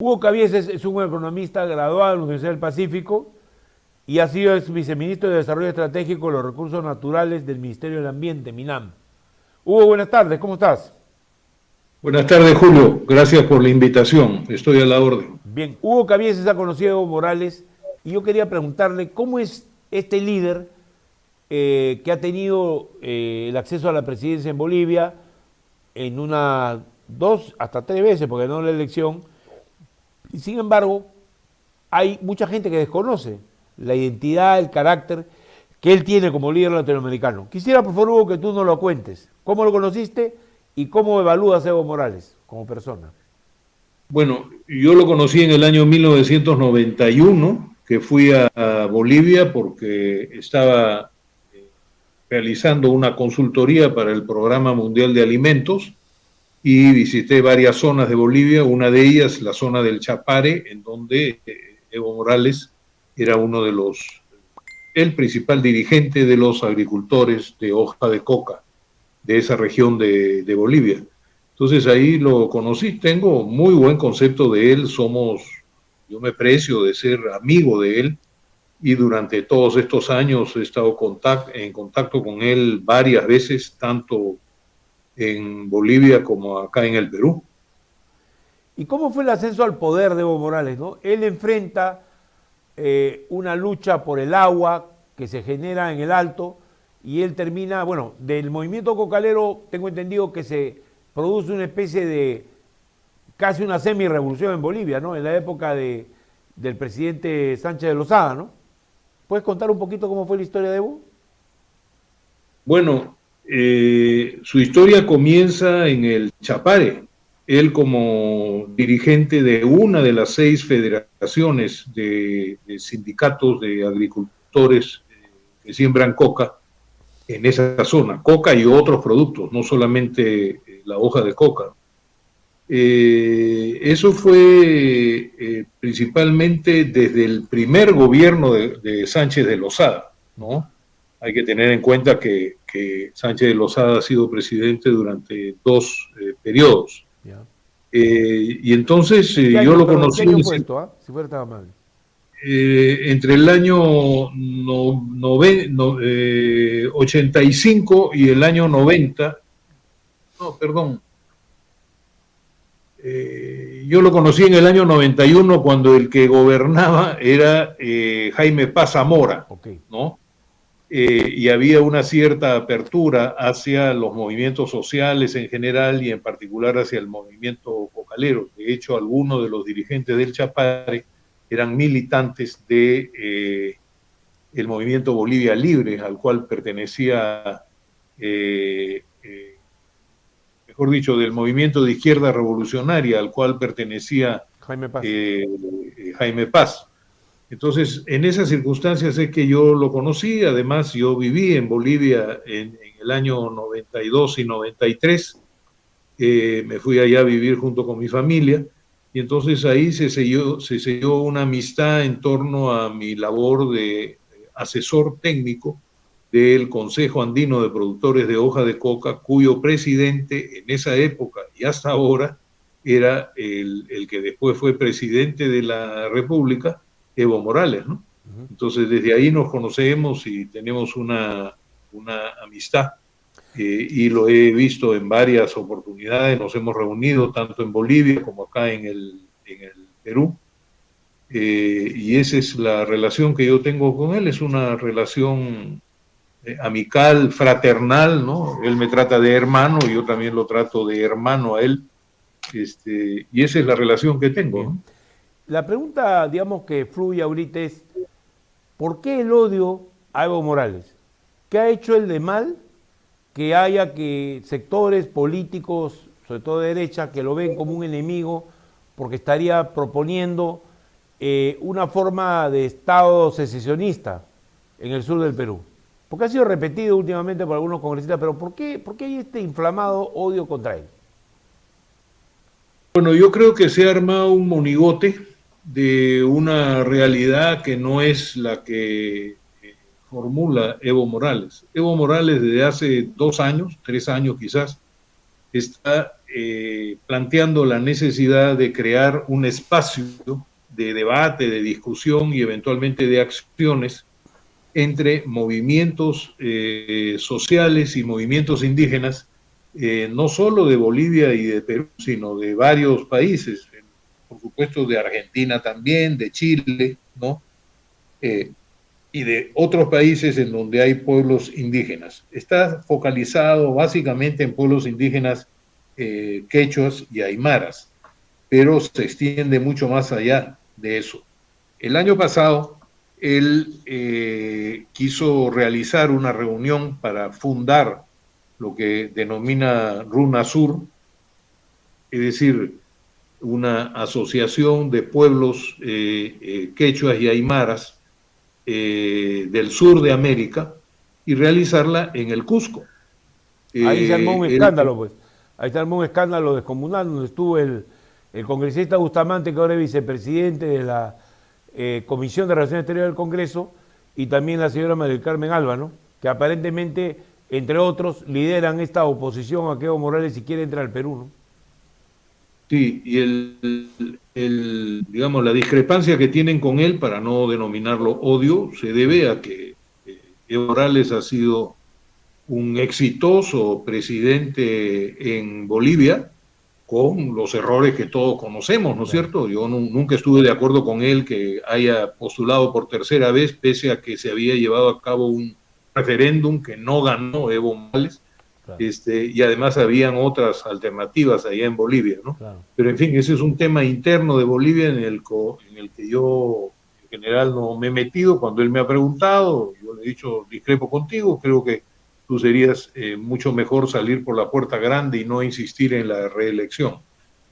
Hugo Cabieses es un economista graduado de la Universidad del Pacífico y ha sido ex viceministro de Desarrollo Estratégico de los Recursos Naturales del Ministerio del Ambiente, MINAM. Hugo, buenas tardes, ¿cómo estás? Buenas tardes, Julio. Gracias por la invitación. Estoy a la orden. Bien, Hugo Cabieses ha conocido a Evo Morales y yo quería preguntarle cómo es este líder que ha tenido el acceso a la presidencia en Bolivia en una, dos, hasta tres veces, porque no la elección, y sin embargo hay mucha gente que desconoce la identidad, el carácter que él tiene como líder latinoamericano. Quisiera, por favor, Hugo, que tú nos lo cuentes. ¿Cómo lo conociste y cómo evalúas a Evo Morales como persona? Bueno, yo lo conocí en el año 1991, que fui a Bolivia porque estaba realizando una consultoría para el Programa Mundial de Alimentos y visité varias zonas de Bolivia, una de ellas la zona del Chapare, en donde Evo Morales era uno de el principal dirigente de los agricultores de hoja de coca de esa región de Bolivia. Entonces ahí lo conocí, tengo muy buen concepto de él, yo me precio de ser amigo de él y durante todos estos años he estado en contacto con él varias veces, tanto en Bolivia como acá en el Perú. ¿Y cómo fue el ascenso al poder de Evo Morales? ¿No? Él enfrenta una lucha por el agua que se genera en el Alto y él termina, bueno, del movimiento cocalero tengo entendido que se produce una especie de casi una semi-revolución en Bolivia, ¿no? En la época del presidente Sánchez de Lozada, ¿no? ¿Puedes contar un poquito cómo fue la historia de Evo? Bueno, su historia comienza en el Chapare. Él como dirigente de una de las 6 federaciones de sindicatos de agricultores que siembran coca en esa zona, coca y otros productos, no solamente la hoja de coca. Eso fue principalmente desde el primer gobierno de Sánchez de Lozada, ¿no? Hay que tener en cuenta que Sánchez de Lozada ha sido presidente durante dos periodos. Ya. Y entonces ¿En qué yo año, lo perdón, qué conocí año fue esto, ah? Si fuera tan amable. entre el año 85 y el año 90, no, perdón, yo lo conocí en el año 91 cuando el que gobernaba era Jaime Paz Zamora, Ok. ¿no? Y había una cierta apertura hacia los movimientos sociales en general y en particular hacia el movimiento cocalero. De hecho, algunos de los dirigentes del Chapare eran militantes de el movimiento Bolivia Libre, al cual pertenecía mejor dicho, del movimiento de izquierda revolucionaria al cual pertenecía Jaime Paz. eh, Jaime Paz. Entonces, en esas circunstancias es que yo lo conocí, además yo viví en Bolivia en el año 92 y 93, me fui allá a vivir junto con mi familia, y entonces ahí se selló una amistad en torno a mi labor de asesor técnico del Consejo Andino de Productores de Hoja de Coca, cuyo presidente en esa época y hasta ahora era el que después fue presidente de la República, Evo Morales, ¿no? Uh -huh. Entonces desde ahí nos conocemos y tenemos una amistad y lo he visto en varias oportunidades, nos hemos reunido tanto en Bolivia como acá en el Perú, y esa es la relación que yo tengo con él, es una relación amical, fraternal, ¿no? Él me trata de hermano y yo también lo trato de hermano a él, y esa es la relación que tengo, Bien. ¿no? La pregunta, digamos, que fluye ahorita es, ¿por qué el odio a Evo Morales? ¿Qué ha hecho él de mal que haya que sectores políticos, sobre todo de derecha, que lo ven como un enemigo porque estaría proponiendo una forma de Estado secesionista en el sur del Perú? Porque ha sido repetido últimamente por algunos congresistas, pero por qué hay este inflamado odio contra él? Bueno, yo creo que se ha armado un monigote de una realidad que no es la que formula Evo Morales. Evo Morales desde hace 2 años, 3 años quizás, está planteando la necesidad de crear un espacio de debate, de discusión y eventualmente de acciones entre movimientos sociales y movimientos indígenas, no solo de Bolivia y de Perú, sino de varios países, por supuesto de Argentina también, de Chile, ¿no? Y de otros países en donde hay pueblos indígenas. Está focalizado básicamente en pueblos indígenas quechuas y aymaras, pero se extiende mucho más allá de eso. El año pasado, él quiso realizar una reunión para fundar lo que denomina RUNASUR, es decir, una asociación de pueblos quechuas y aymaras del sur de América y realizarla en el Cusco. Ahí se armó un escándalo, pues. Ahí se armó un escándalo descomunal donde estuvo el congresista Bustamante, que ahora es vicepresidente de la Comisión de Relaciones Exteriores del Congreso, y también la señora María del Carmen Alba, ¿no? Que aparentemente, entre otros, lideran esta oposición a que Evo Morales si quiere entrar al Perú, ¿no? Sí, y digamos, la discrepancia que tienen con él, para no denominarlo odio, se debe a que Evo Morales ha sido un exitoso presidente en Bolivia, con los errores que todos conocemos, ¿no es cierto? Yo nunca estuve de acuerdo con él que haya postulado por tercera vez, pese a que se había llevado a cabo un referéndum que no ganó Evo Morales. Claro. Y además habían otras alternativas allá en Bolivia, ¿no? Claro. Pero en fin, ese es un tema interno de Bolivia en el que yo en general no me he metido. Cuando él me ha preguntado, yo le he dicho, discrepo contigo, creo que tú serías mucho mejor salir por la puerta grande y no insistir en la reelección.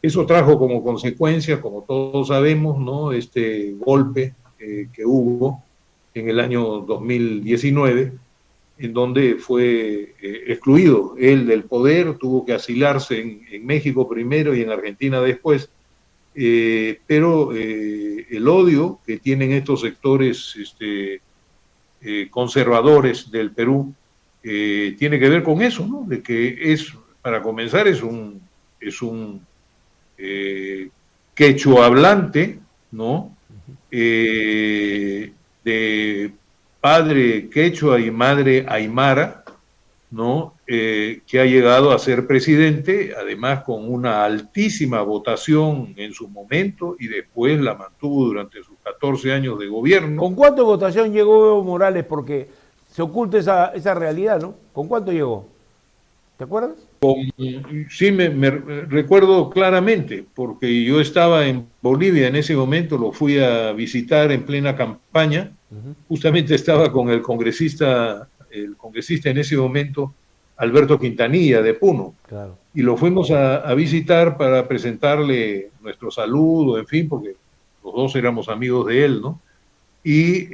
Eso trajo como consecuencia, como todos sabemos, ¿no? Este golpe que hubo en el año 2019, en donde fue excluido él del poder, tuvo que asilarse en México primero y en Argentina después, pero el odio que tienen estos sectores conservadores del Perú tiene que ver con eso, ¿no? De que para comenzar, es un quechua hablante, ¿no? De padre quechua y madre aymara, ¿no? Que ha llegado a ser presidente, además con una altísima votación en su momento, y después la mantuvo durante sus 14 años de gobierno. ¿Con cuánto de votación llegó Evo Morales? Porque se oculta esa realidad, ¿no? ¿Con cuánto llegó? ¿Te acuerdas? Sí, me recuerdo claramente, porque yo estaba en Bolivia en ese momento, lo fui a visitar en plena campaña, justamente estaba con el congresista en ese momento, Alberto Quintanilla, de Puno, claro. Y lo fuimos a visitar para presentarle nuestro saludo, en fin, porque los dos éramos amigos de él, ¿no? Y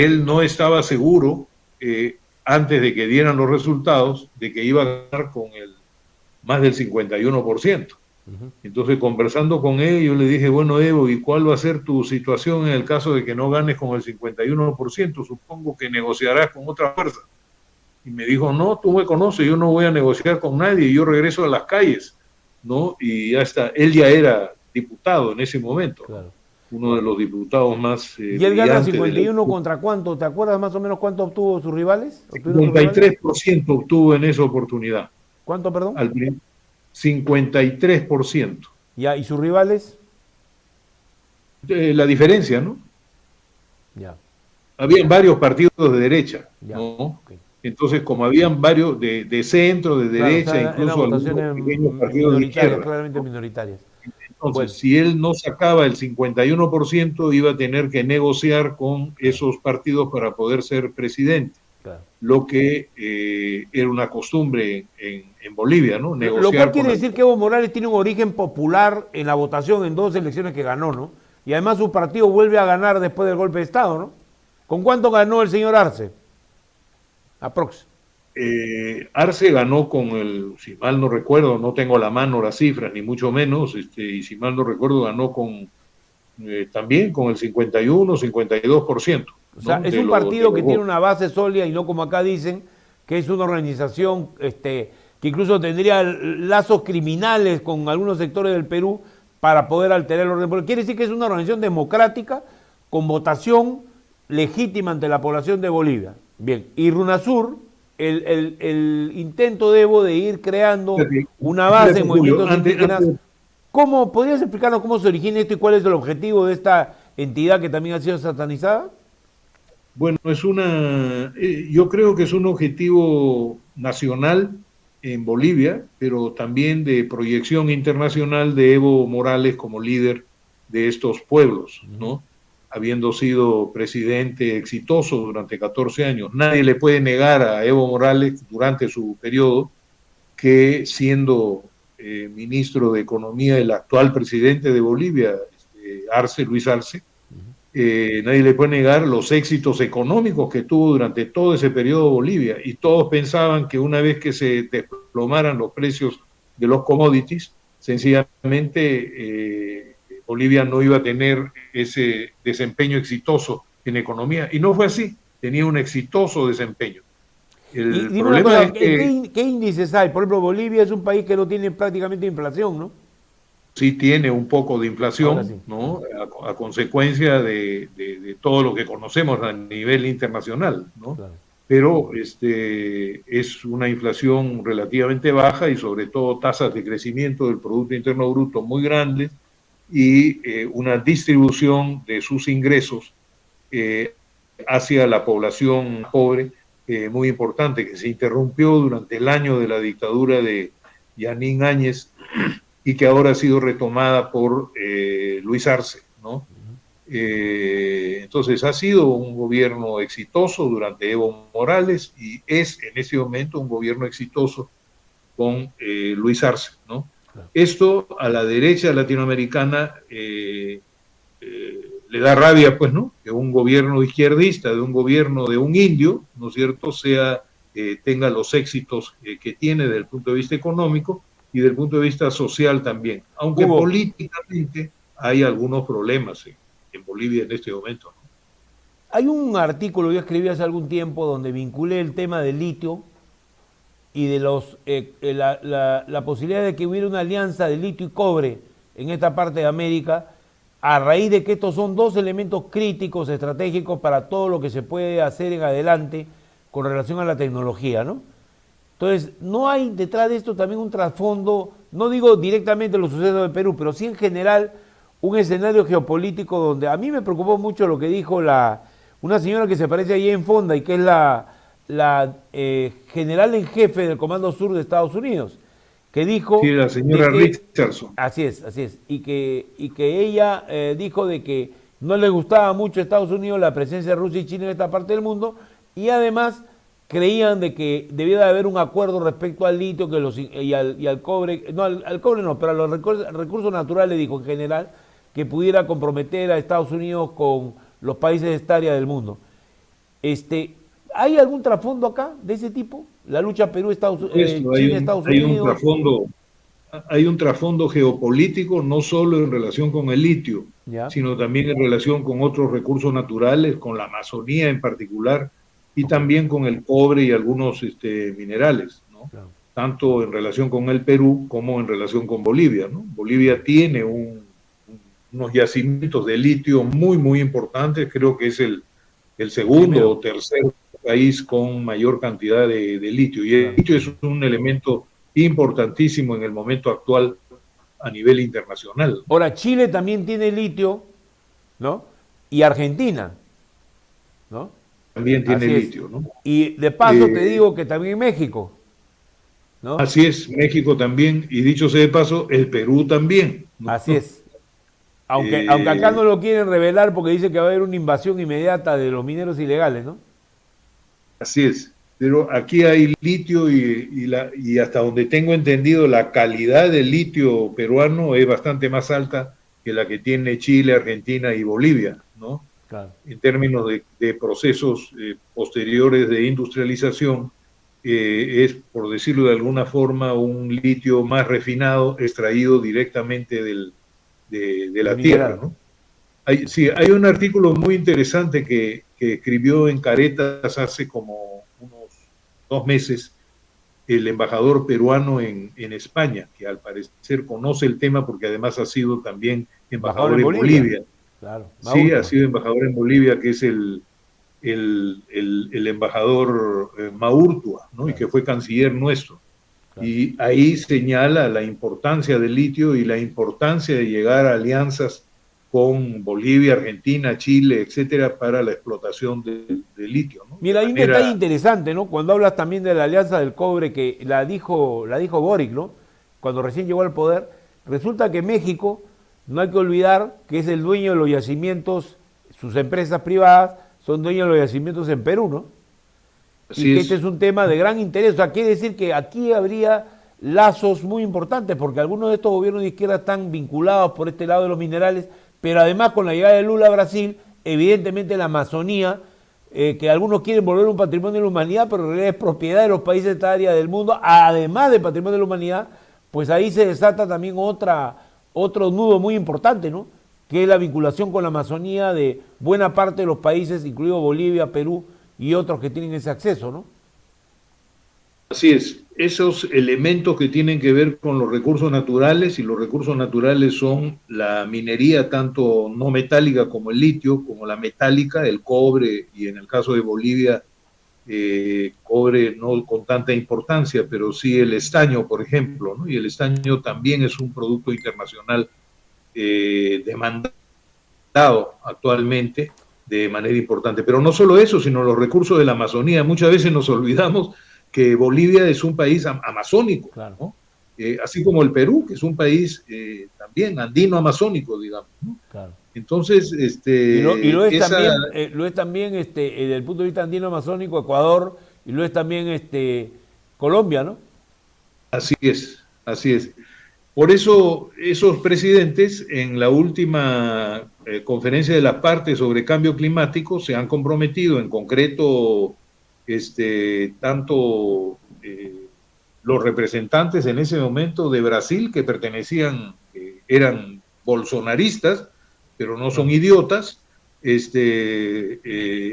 él no estaba seguro, antes de que dieran los resultados, de que iba a ganar con más del 51%. Entonces, conversando con él, yo le dije, bueno, Evo, ¿y cuál va a ser tu situación en el caso de que no ganes con el 51%? Supongo que negociarás con otra fuerza. Y me dijo, no, tú me conoces, yo no voy a negociar con nadie, yo regreso a las calles, ¿no? Y ya está, él ya era diputado en ese momento, claro. Uno de los diputados más ¿Y él gana 51 contra cuánto? ¿Te acuerdas más o menos cuánto obtuvo sus rivales? 53% obtuvo en esa oportunidad. ¿Cuánto, perdón? 53%. Ya, ¿y sus rivales? La diferencia, ¿no? Ya. Habían varios partidos de derecha, ya. ¿no? Okay. Entonces, como habían varios de centro, de derecha, claro, o sea, incluso algunos pequeños partidos de izquierda, claramente minoritarias. Entonces, bueno, si él no sacaba el 51%, iba a tener que negociar con esos partidos para poder ser presidente. Claro. Lo que era una costumbre en Bolivia, ¿no? Negociar. Lo cual quiere decir que Evo Morales tiene un origen popular en la votación en 2 elecciones que ganó, ¿no? Y además su partido vuelve a ganar después del golpe de Estado, ¿no? ¿Con cuánto ganó el señor Arce? Aprox. Arce ganó con si mal no recuerdo, no tengo a la mano las cifras, ni mucho menos, y si mal no recuerdo, ganó también con el 51, 52%. O sea, ¿no? Es un partido que tiene una base sólida y no como acá dicen, que es una organización que incluso tendría lazos criminales con algunos sectores del Perú para poder alterar el orden público. Quiere decir que es una organización democrática con votación legítima ante la población de Bolivia. Bien, y RUNASUR, el intento de Evo de ir creando una base en Julio, movimientos indígenas. ¿Cómo podrías explicarnos cómo se origina esto y cuál es el objetivo de esta entidad que también ha sido satanizada? Bueno, yo creo que es un objetivo nacional en Bolivia, pero también de proyección internacional de Evo Morales como líder de estos pueblos, ¿no? Habiendo sido presidente exitoso durante 14 años. Nadie le puede negar a Evo Morales durante su periodo que siendo ministro de Economía el actual presidente de Bolivia, Luis Arce, nadie le puede negar los éxitos económicos que tuvo durante todo ese periodo Bolivia, y todos pensaban que una vez que se desplomaran los precios de los commodities, sencillamente Bolivia no iba a tener ese desempeño exitoso en economía, y no fue así, tenía un exitoso desempeño. El problema cosa, es que... ¿Qué índices hay? Por ejemplo, Bolivia es un país que no tiene prácticamente inflación, ¿no? Sí tiene un poco de inflación, sí, ¿no? A consecuencia de todo lo que conocemos a nivel internacional, ¿no? Claro. Pero es una inflación relativamente baja y sobre todo tasas de crecimiento del Producto Interno Bruto muy grandes y una distribución de sus ingresos hacia la población pobre muy importante, que se interrumpió durante el año de la dictadura de Yanín Áñez y que ahora ha sido retomada por Luis Arce, ¿no? Entonces ha sido un gobierno exitoso durante Evo Morales y es en ese momento un gobierno exitoso con Luis Arce, ¿no? Esto a la derecha latinoamericana le da rabia, pues, ¿no? Que un gobierno izquierdista, de un gobierno de un indio, ¿no es cierto?, tenga los éxitos que tiene desde el punto de vista económico y desde el punto de vista social también, aunque políticamente hay algunos problemas en Bolivia en este momento, ¿no? Hay un artículo que yo escribí hace algún tiempo donde vinculé el tema del litio y de la posibilidad de que hubiera una alianza de litio y cobre en esta parte de América, a raíz de que estos son dos elementos críticos, estratégicos para todo lo que se puede hacer en adelante con relación a la tecnología, ¿no? Entonces, ¿no hay detrás de esto también un trasfondo, no digo directamente los sucesos de Perú, pero sí en general un escenario geopolítico donde a mí me preocupó mucho lo que dijo una señora que se aparece ahí en Fonda y que es la general en jefe del Comando Sur de Estados Unidos, que dijo... Sí, la señora Richardson. Así es, y que ella dijo de que no le gustaba mucho a Estados Unidos la presencia de Rusia y China en esta parte del mundo, y además creían de que debía de haber un acuerdo respecto al litio y al cobre, no, al cobre no, pero a los recursos naturales, dijo en general, que pudiera comprometer a Estados Unidos con los países de esta área del mundo. ¿Hay algún trasfondo acá de ese tipo? La lucha China-Estados Unidos. Hay un trasfondo geopolítico, no solo en relación con el litio, sino también en relación con otros recursos naturales, con la Amazonía en particular, y también con el cobre y algunos minerales, ¿no? Claro. Tanto en relación con el Perú como en relación con Bolivia, ¿no? Bolivia tiene unos yacimientos de litio muy, muy importantes, creo que es el segundo o tercer país con mayor cantidad de litio, y el litio es un elemento importantísimo en el momento actual a nivel internacional. Ahora, Chile también tiene litio, ¿no? Y Argentina, ¿no? También tiene litio, ¿no? Y de paso te digo que también México, ¿no? Así es, México también, y dicho sea de paso, el Perú también, ¿no? Así es. Aunque acá no lo quieren revelar porque dice que va a haber una invasión inmediata de los mineros ilegales, ¿no? Así es, pero aquí hay litio y hasta donde tengo entendido la calidad del litio peruano es bastante más alta que la que tiene Chile, Argentina y Bolivia, ¿no? Claro. En términos de procesos posteriores de industrialización, es, por decirlo de alguna forma, un litio más refinado, extraído directamente de la tierra, ¿no? Hay un artículo muy interesante que escribió en Caretas hace como unos 2 meses el embajador peruano en España, que al parecer conoce el tema porque además ha sido también Embajador embajador en en Bolivia. Bolivia. Claro, Sí, ha Maurtua. sido embajador en Bolivia, que es el embajador Maurtua, ¿no? Y Claro, que fue canciller nuestro. claro. Y ahí señala la importancia del litio y la importancia de llegar a alianzas con Bolivia, Argentina, Chile, etcétera, para la explotación del litio, ¿no? De Mira, hay un detalle manera, interesante, ¿no? Cuando hablas también de la Alianza del Cobre, que la dijo Boric, ¿no? Cuando recién llegó al poder, resulta que México, no hay que olvidar que es el dueño de los yacimientos, sus empresas privadas son dueños de los yacimientos en Perú, ¿no? Y así que este es es, un tema de gran interés. O sea, quiere decir que aquí habría lazos muy importantes, porque algunos de estos gobiernos de izquierda están vinculados por este lado de los minerales, pero además con la llegada de Lula a Brasil, evidentemente la Amazonía, que algunos quieren volver un patrimonio de la humanidad, pero en realidad es propiedad de los países de esta área del mundo, además de patrimonio de la humanidad, pues ahí se desata también otro nudo muy importante, ¿no? Que es la vinculación con la Amazonía de buena parte de los países, incluido Bolivia, Perú y otros que tienen ese acceso, ¿no? así es. Esos elementos que tienen que ver con los recursos naturales, y los recursos naturales son la minería, tanto no metálica como el litio, como la metálica, el cobre, y en el caso de Bolivia, cobre no con tanta importancia, pero sí el estaño, por ejemplo, ¿no? Y el estaño también es un producto internacional demandado actualmente de manera importante. Pero no solo eso, sino los recursos de la Amazonía. Muchas veces nos olvidamos que Bolivia es un país amazónico, Claro, ¿no? Así como el Perú, que es un país también andino-amazónico, digamos, ¿no? claro. Entonces, Y lo es esa, también, desde el punto de vista andino amazónico, Ecuador, y lo es también Colombia, ¿no? así es, así es. Por eso esos presidentes en la última conferencia de las partes sobre cambio climático se han comprometido, en concreto, tanto los representantes en ese momento de Brasil, que pertenecían, eran bolsonaristas, pero no son Claro, idiotas,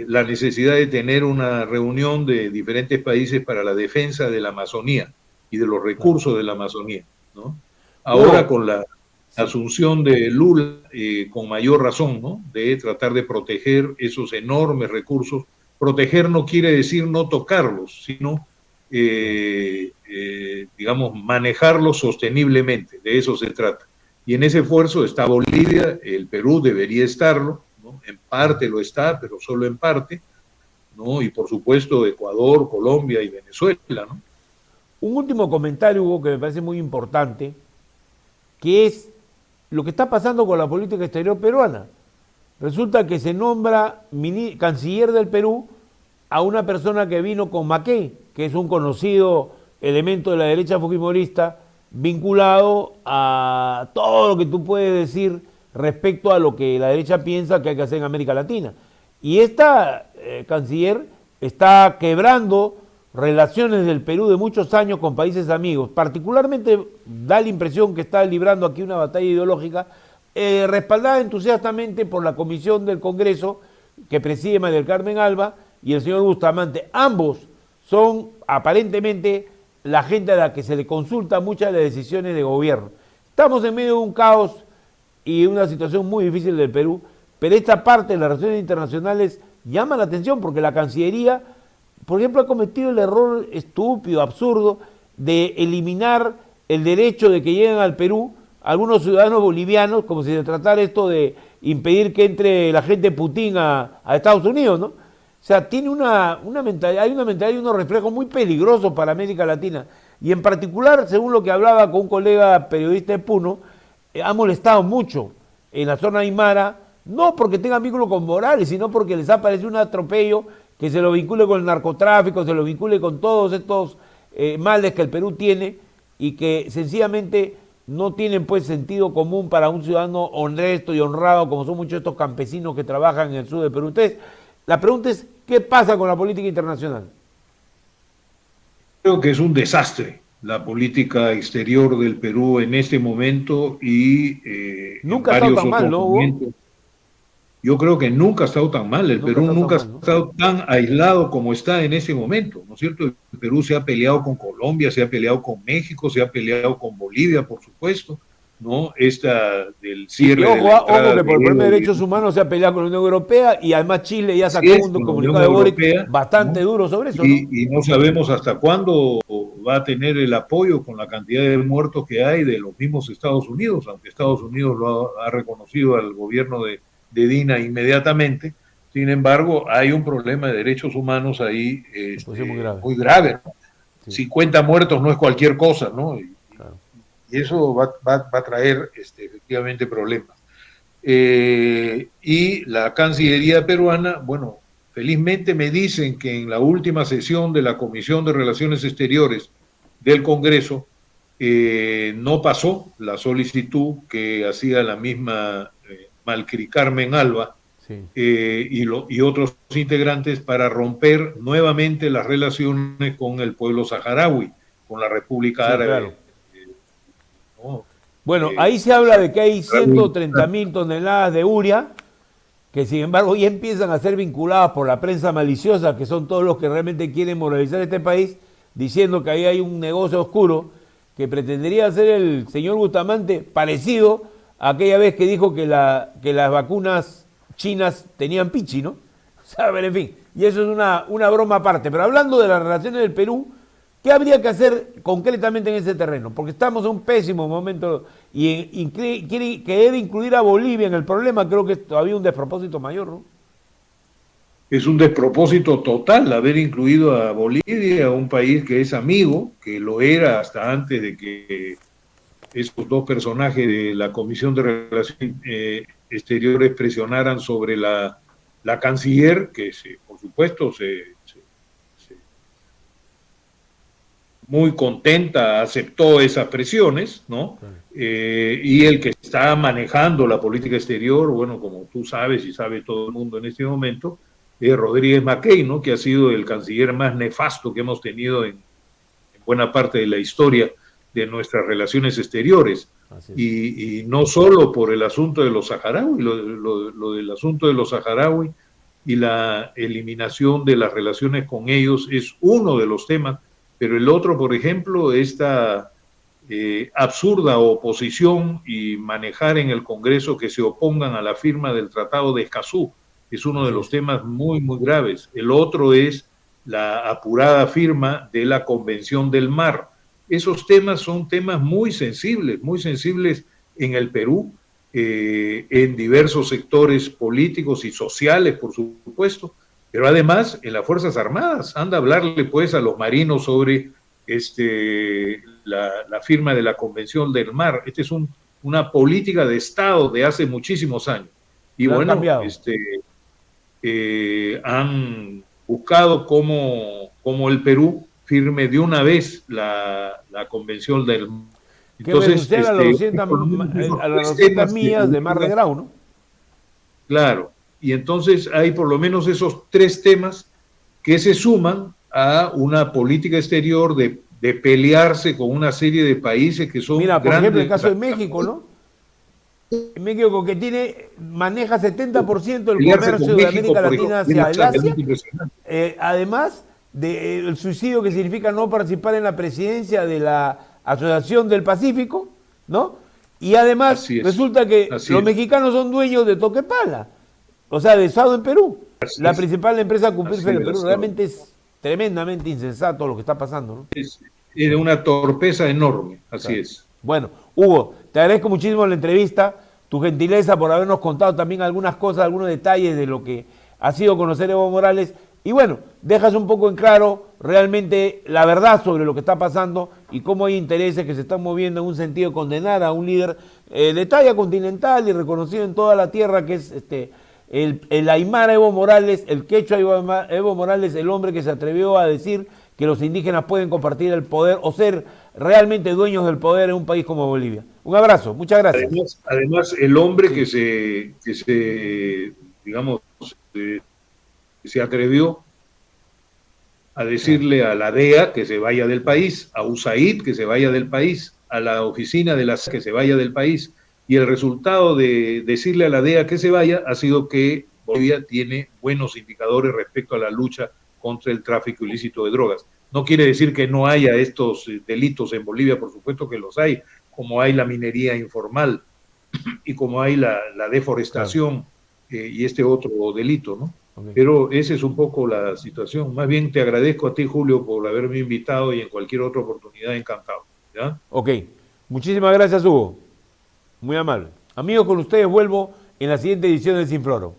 la necesidad de tener una reunión de diferentes países para la defensa de la Amazonía y de los claro. recursos de la Amazonía, ¿no? Ahora Hugo, con la sí. asunción de Lula, con mayor razón, ¿no? De tratar de proteger esos enormes recursos. Proteger no quiere decir no tocarlos, sino, Claro. digamos, manejarlos sosteniblemente. De eso se trata. Y en ese esfuerzo está Bolivia, el Perú debería estarlo, ¿no? En parte lo está, pero solo en parte, ¿no? Y por supuesto Ecuador, Colombia y Venezuela, ¿no? Un último comentario, Hugo, que me parece muy importante, que es lo que está pasando con la política exterior peruana. Resulta que se nombra canciller del Perú a una persona que vino con Mackey, que es un conocido elemento de la derecha fujimorista, vinculado a todo lo que tú puedes decir respecto a lo que la derecha piensa que hay que hacer en América Latina. Y esta canciller está quebrando relaciones del Perú de muchos años con países amigos. Particularmente da la impresión que está librando aquí una batalla ideológica respaldada entusiastamente por la comisión del Congreso que preside María del Carmen Alba y el señor Bustamante. Ambos son aparentemente la gente a la que se le consulta muchas de las decisiones de gobierno. Estamos en medio de un caos y una situación muy difícil del Perú, pero esta parte de las relaciones internacionales llama la atención porque la Cancillería, por ejemplo, ha cometido el error estúpido, absurdo, de eliminar el derecho de que lleguen al Perú algunos ciudadanos bolivianos, como si se tratara esto de impedir que entre la gente Putin a Estados Unidos, ¿no? O sea, tiene una mentalidad, hay una mentalidad y unos reflejos muy peligrosos para América Latina. Y en particular, según lo que hablaba con un colega periodista de Puno, ha molestado mucho en la zona aymara, no porque tengan vínculo con Morales, sino porque les ha parecido un atropello que se lo vincule con el narcotráfico, se lo vincule con todos estos males que el Perú tiene y que sencillamente no tienen pues sentido común para un ciudadano honesto y honrado como son muchos de estos campesinos que trabajan en el sur de Perú. Entonces, la pregunta es, ¿qué pasa con la política internacional? Creo que es un desastre la política exterior del Perú en este momento y en Nunca ha estado varios tan mal, otros ¿no, Hugo? momentos. yo creo que nunca ha estado tan mal. El Nunca Perú está tan nunca ha mal, ¿no? estado tan aislado como está en ese momento, ¿no es cierto? El Perú se ha peleado con Colombia, se ha peleado con México, se ha peleado con Bolivia, por supuesto, ¿no? Esta del Y cierre de ojo, la ojo entrada que de por el problema Evo de y derechos humanos se ha peleado con la Unión Europea y además Chile ya así sacó es, un con la Unión comunicado de Boric Europea, bastante ¿no? duro sobre eso, ¿no? Y no sabemos hasta cuándo va a tener el apoyo con la cantidad de muertos que hay de los mismos Estados Unidos, aunque Estados Unidos ha reconocido al gobierno de Dina inmediatamente. Sin embargo, hay un problema de derechos humanos ahí Pues es muy grave. muy grave, ¿no? Sí, 50 muertos no es cualquier cosa, ¿no? claro. Y eso va a traer efectivamente problemas. Y la Cancillería peruana, bueno, felizmente me dicen que en la última sesión de la Comisión de Relaciones Exteriores del Congreso no pasó la solicitud que hacía la misma Malcri Carmen Alba Sí, y otros integrantes para romper nuevamente las relaciones con el pueblo saharaui, con la República sí, claro. Árabe, ¿no? Bueno, ahí se habla de que hay Saharaui. 130.000 toneladas de urea que sin embargo ya empiezan a ser vinculadas por la prensa maliciosa, que son todos los que realmente quieren moralizar este país, diciendo que ahí hay un negocio oscuro que pretendería ser el señor Bustamante parecido a aquella vez que dijo que las vacunas chinas tenían pichi, ¿no? O sea, pero en fin, y eso es una broma aparte. Pero hablando de las relaciones del Perú, ¿qué habría que hacer concretamente en ese terreno? Porque estamos en un pésimo momento y que debe incluir a Bolivia en el problema, creo que es todavía un despropósito mayor, ¿no? Es un despropósito total haber incluido a Bolivia, un país que es amigo, que lo era hasta antes de que estos dos personajes de la Comisión de Relaciones Exteriores presionaran sobre la canciller, que por supuesto muy contenta aceptó esas presiones, ¿no? Y el que está manejando la política exterior, bueno, como tú sabes y sabe todo el mundo en este momento, es Rodríguez Mackey, ¿no? Que ha sido el canciller más nefasto que hemos tenido en buena parte de la historia de nuestras relaciones exteriores. Así es. Y no solo por el asunto de los saharauis, lo del asunto de los saharauis y la eliminación de las relaciones con ellos es uno de los temas, pero el otro, por ejemplo, esta absurda oposición y manejar en el Congreso que se opongan a la firma del Tratado de Escazú, es uno de Así los es. temas muy, muy graves. El otro es la apurada firma de la Convención del Mar. Esos temas son temas muy sensibles en el Perú, en diversos sectores políticos y sociales, por supuesto, pero además en las Fuerzas Armadas. Anda a hablarle pues a los marinos sobre la firma de la Convención del Mar. Esta es una política de Estado de hace muchísimos años. Y La han bueno, cambiado. han buscado cómo el Perú firme de una vez la Convención del Mar. Que Entonces, renunciar a, los 200, por lo menos esos a las tres 200 temas que millas de mar de Grau, ¿no? claro, y entonces hay por lo menos esos tres temas que se suman a una política exterior de pelearse con una serie de países que son Mira, por ejemplo, el grandes, caso de México, ¿no? México que maneja 70% del pelearse con comercio de México, América por ejemplo, Latina es hacia el Asia, realmente impresionante. además del suicidio que significa no participar en la presidencia de la Asociación del Pacífico, ¿no? Y además Así es, resulta que así los es, mexicanos son dueños de Toquepala, o sea, de Sado en Perú, así la es, principal empresa a cumplirse así en el es, Perú. Realmente es tremendamente insensato lo que está pasando, ¿no? es de una torpeza enorme, así Claro. es. Bueno, Hugo, te agradezco muchísimo la entrevista, tu gentileza por habernos contado también algunas cosas, algunos detalles de lo que ha sido conocer Evo Morales. Y bueno, dejas un poco en claro realmente la verdad sobre lo que está pasando y cómo hay intereses que se están moviendo en un sentido de condenar a un líder de talla continental y reconocido en toda la tierra, que es el Aymara Evo Morales, el quechua Evo Morales, el hombre que se atrevió a decir que los indígenas pueden compartir el poder o ser realmente dueños del poder en un país como Bolivia. Un abrazo, muchas gracias. Además el hombre Sí, digamos, eh, se atrevió a claro. decirle a la DEA que se vaya del país, a USAID que se vaya del país, a la oficina de la que se vaya del país. y el resultado de decirle a la DEA que se vaya ha sido que Bolivia tiene buenos indicadores respecto a la lucha contra el tráfico ilícito de drogas. No quiere decir que no haya estos delitos en Bolivia, por supuesto que los hay, como hay la minería informal y como hay la deforestación, claro, y este otro delito, ¿no? Okay. Pero esa es un poco la situación. Más bien te agradezco a ti, Julio, por haberme invitado y en cualquier otra oportunidad encantado. ¿Ya? Ok. Muchísimas gracias, Hugo. Muy amable. Amigos, con ustedes vuelvo en la siguiente edición del Sin Floro.